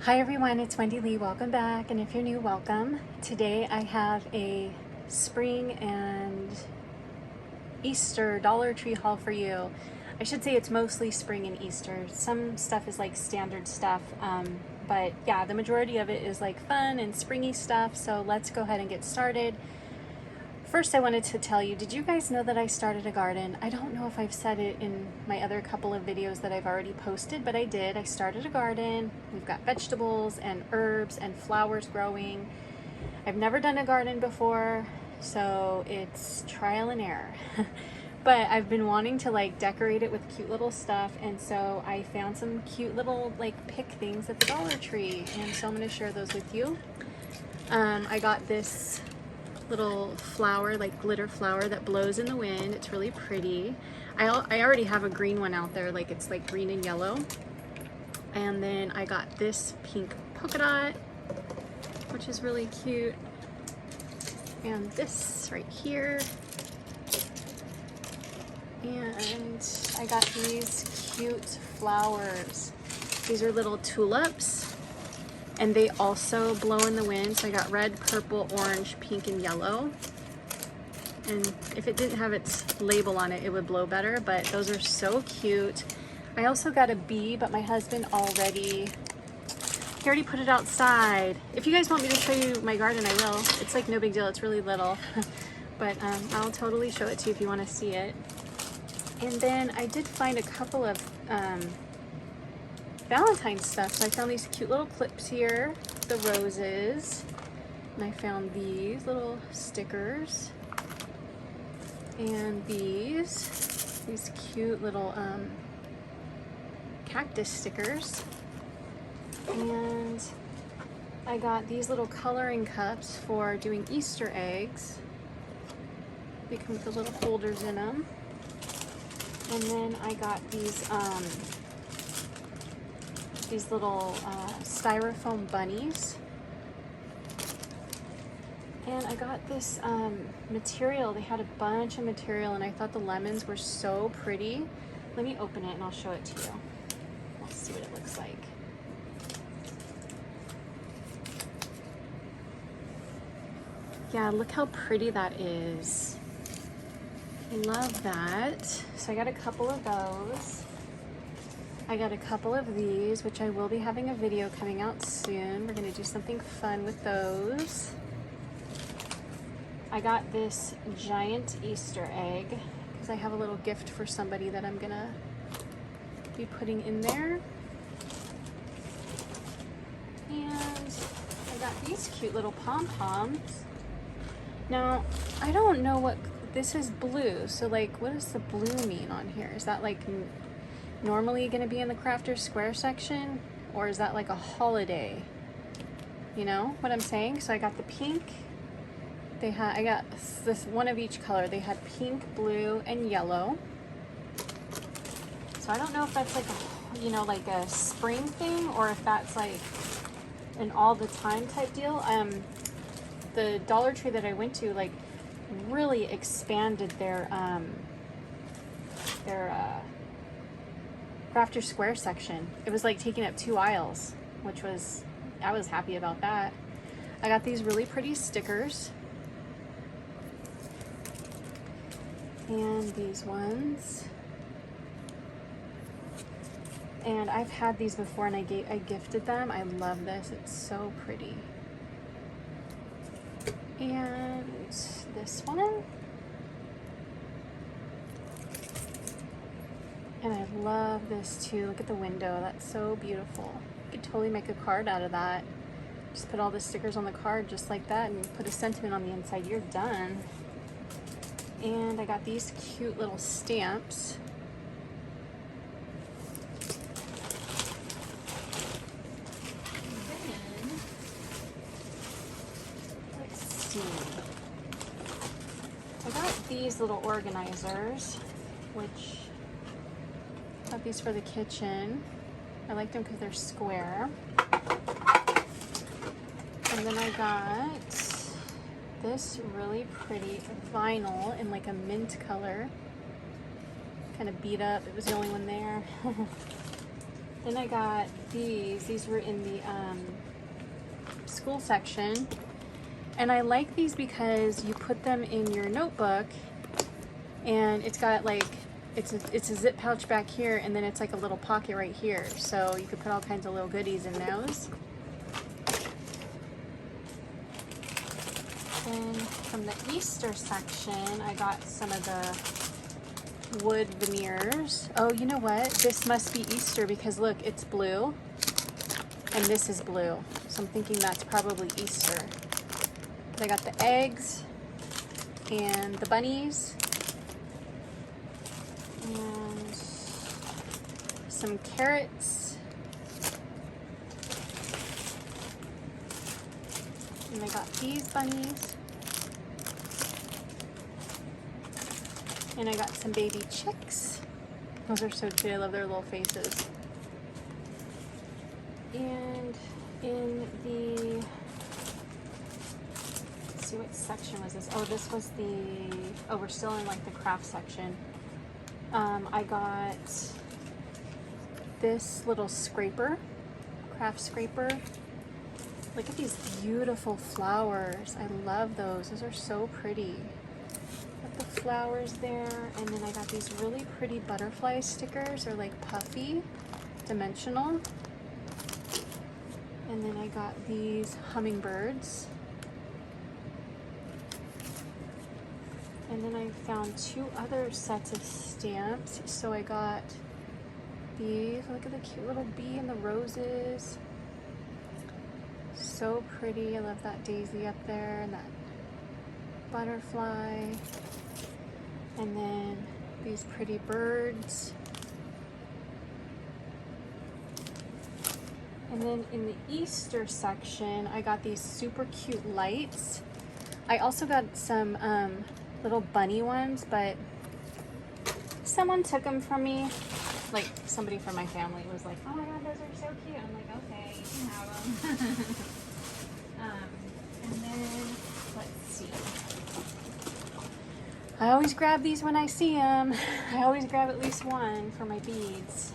Hi everyone, it's Wendy Lee. Welcome back, and if you're new, welcome. Today I have a spring and Easter Dollar Tree haul for you. I should say it's mostly spring and Easter. Some stuff is like standard stuff, but yeah, the majority of it is like fun and springy stuff, so let's go ahead and get started. First, I wanted to tell you, did you guys know that I started a garden? I don't know if I've said it in my other couple of videos that I've already posted, but I did. I started a garden. We've got vegetables and herbs and flowers growing. I've never done a garden before, so it's trial and error. But I've been wanting to like decorate it with cute little stuff, and so I found some cute little like pick things at the Dollar Tree, and so I'm going to share those with you. I got this little flower, like glitter flower that blows in the wind. It's really pretty. I already have a green one out there, like it's like green and yellow. And then I got this pink polka dot, which is really cute. And this right here. And I got these cute flowers. These are little tulips. And they also blow in the wind. So I got red, purple, orange, pink, and yellow. And if it didn't have its label on it, it would blow better, but those are so cute. I also got a bee, but my husband he already put it outside. If you guys want me to show you my garden, I will. It's like no big deal, it's really little. But I'll totally show it to you if you want to see it. And then I did find a couple of Valentine's stuff. So I found these cute little clips here, the roses, and I found these little stickers, and these cute little cactus stickers, and I got these little coloring cups for doing Easter eggs. They come with the little holders in them, and then I got these little Styrofoam Bunnies. And I got this material. They had a bunch of material, and I thought the lemons were so pretty. Let me open it and I'll show it to you. Let's see what it looks like. Yeah, look how pretty that is. Love that. So I got a couple of those. I got a couple of these, which I will be having a video coming out soon. We're gonna do something fun with those. I got this giant Easter egg because I have a little gift for somebody that I'm gonna be putting in there. And I got these cute little pom-poms. Now, I don't know what, this is blue, so like what does the blue mean on here? Is that like normally going to be in the Crafter Square section, or is that like a holiday? You know what I'm saying? So I got the pink. I got this one of each color. They had pink, blue, and yellow. So I don't know if that's like a, like a spring thing, or if that's like an all the time type deal. The Dollar Tree that I went to like really expanded their Crafter Square section. It was like taking up 2 aisles, which was, I was happy about that. I got these really pretty stickers. And these ones. And I've had these before, and I gifted them. I love this. It's so pretty. And this one. And I love this too. Look at the window. That's so beautiful. You could totally make a card out of that. Just put all the stickers on the card just like that and put a sentiment on the inside. You're done. And I got these cute little stamps. And then, let's see. I got these little organizers, which got these for the kitchen. I like them because they're square. And then I got this really pretty vinyl in like a mint color. Kind of beat up. It was the only one there. Then I got these. These were in the school section. And I like these because you put them in your notebook and it's got like, it's a zip pouch back here, and then it's like a little pocket right here. So you could put all kinds of little goodies in those. Then from the Easter section, I got some of the wood veneers. Oh, you know what? This must be Easter because look, it's blue and this is blue. So I'm thinking that's probably Easter. But I got the eggs and the bunnies and some carrots. And I got these bunnies. And I got some baby chicks. Those are so cute. I love their little faces. And in the, let's see, what section was this? Oh, this was the, oh, we're still in like the craft section. I got this little scraper, craft scraper. Look at these beautiful flowers. I love those. Those are so pretty. Got the flowers there. And then I got these really pretty butterfly stickers. They're like puffy, dimensional. And then I got these hummingbirds. And then I found two other sets of stamps. So I got these. Look at the cute little bee and the roses. So pretty. I love that daisy up there and that butterfly. And then these pretty birds. And then in the Easter section, I got these super cute lights. I also got some little bunny ones, but someone took them from me. Like somebody from my family was like, oh my god, those are so cute. I'm like, okay, you can have them. And then, let's see. I always grab these when I see them. I always grab at least one for my beads.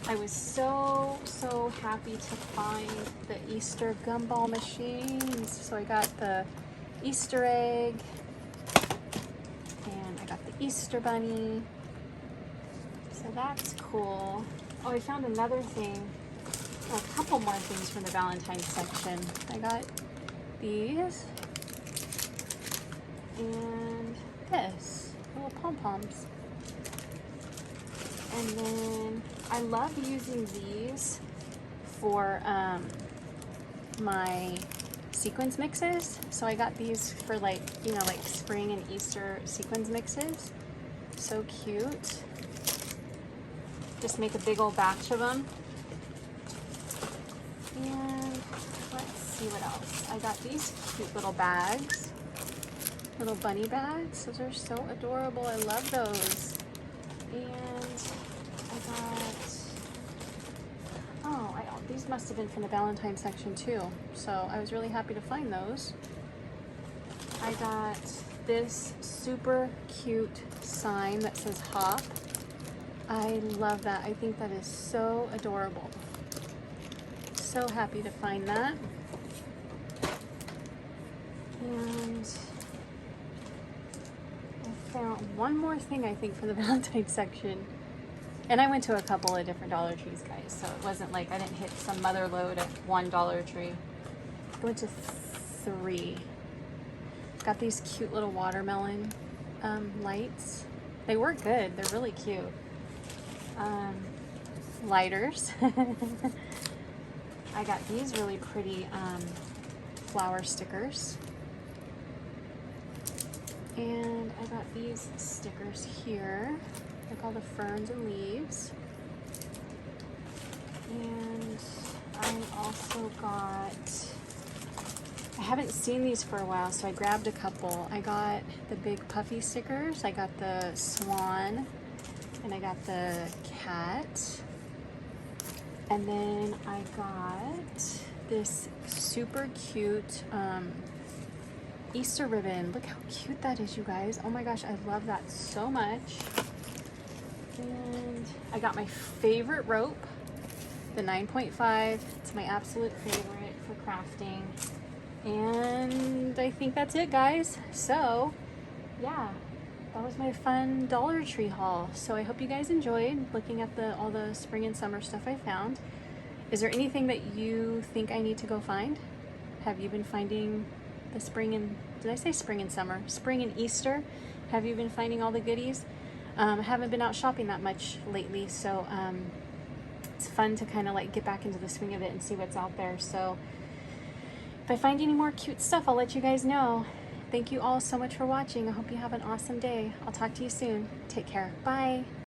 I was so happy to find the Easter gumball machines. So I got the Easter egg and I got the Easter bunny. So that's cool. Oh, I found another thing, a couple more things from the Valentine's section. I got these and this, little pom-poms. And then I love using these for my sequins mixes. So I got these for like, you know, like spring and Easter sequins mixes. So cute. Just make a big old batch of them. And let's see what else. I got these cute little bags, little bunny bags. Those are so adorable. I love those. And I got, oh, these must have been from the Valentine's section too. So I was really happy to find those. I got this super cute sign that says hop. I love that. I think that is so adorable. So happy to find that. And I found one more thing, I think, from the Valentine's section. And I went to a couple of different Dollar Trees, guys, so it wasn't like I didn't hit some mother load at one Dollar Tree. I went to 3. Got these cute little watermelon lights. They work good. They're really cute. Lighters. I got these really pretty flower stickers. And I got these stickers here. They're called the ferns and leaves. And I also got, I haven't seen these for a while, so I grabbed a couple. I got the big puffy stickers. I got the swan and I got the cat. And then I got this super cute Easter ribbon. Look how cute that is, you guys. Oh my gosh, I love that so much. And I got my favorite rope, the 9.5. It's my absolute favorite for crafting. And I think that's it, guys. So yeah, that was my fun Dollar Tree haul. So I hope you guys enjoyed looking at all the spring and summer stuff I found. Is there anything that you think I need to go find? Have you been finding the spring and, did I say spring and summer? Spring and Easter? Have you been finding all the goodies? I haven't been out shopping that much lately, so it's fun to kind of like get back into the swing of it and see what's out there. So if I find any more cute stuff, I'll let you guys know. Thank you all so much for watching. I hope you have an awesome day. I'll talk to you soon. Take care. Bye.